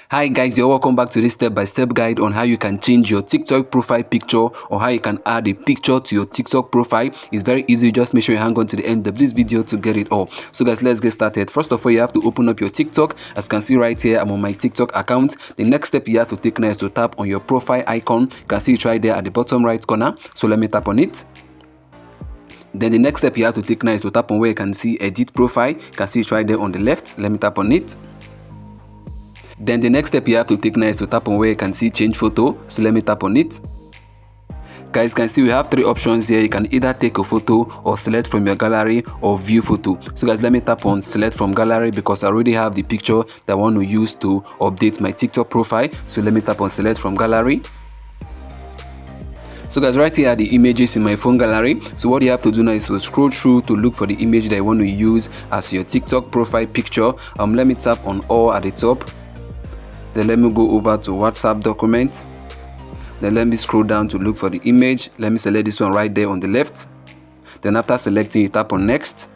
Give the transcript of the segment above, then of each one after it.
Hi guys, you're welcome back to this step-by-step guide on how you can change your TikTok profile picture or how you can add a picture to your TikTok profile. It's very easy. Just make sure you hang on to the end of this video to get it all. So guys, let's get started. First of all, you have to open up your TikTok. As you can see right here, I'm on my TikTok account. The next step you have to take now is to tap on your profile icon. You can see it right there at the bottom right corner. So let me tap on it. Then the next step you have to take now is to tap on where you can see edit profile. You can see it right there on the left. Let me tap on it. Then the next step you have to take now is to tap on where you can see change photo. So let me tap on it. Guys, you can see we have three options here. You can either take a photo or select from your gallery or view photo. So guys, let me tap on select from gallery because I already have the picture that I want to use to update my TikTok profile. So let me tap on select from gallery. So guys, right here are the images in my phone gallery. So what you have to do now is to scroll through to look for the image that you want to use as your TikTok profile picture. Let me tap on all at the top. Then let me go over to WhatsApp document. Then let me scroll down to look for the image. Let me select this one right there on the left. Then after selecting it, tap on next.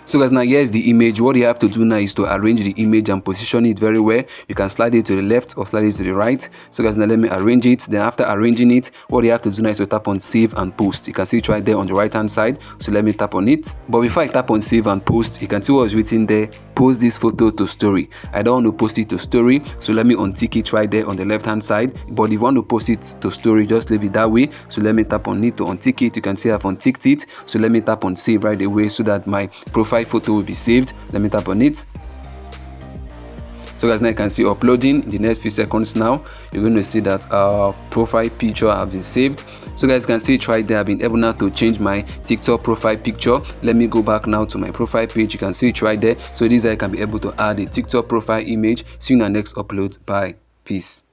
So guys, now here's the image. What you have to do now is to arrange the image and position it very well. You can slide it to the left or slide it to the right. So guys, now let me arrange it. Then after arranging it, what you have to do now is to tap on save and post. You can see it right there on the right hand side. So let me tap on it. But before I tap on save and post, you can see what's written there. Post this photo to story. I don't want to post it to story, so let me untick it right there on the left hand side. But if you want to post it to story, just leave it that way. So let me tap on it to untick it. You can see I've unticked it. So let me tap on save right away so that my profile photo will be saved. Let me tap on it. So guys, now you can see uploading. In the next few seconds now, you're going to see that our profile picture have been saved. So guys, you can see it right there. I've been able now to change my TikTok profile picture. Let me go back now to my profile page. You can see it right there. So this is how I can be able to add a TikTok profile image. See you in our next upload. Bye. Peace.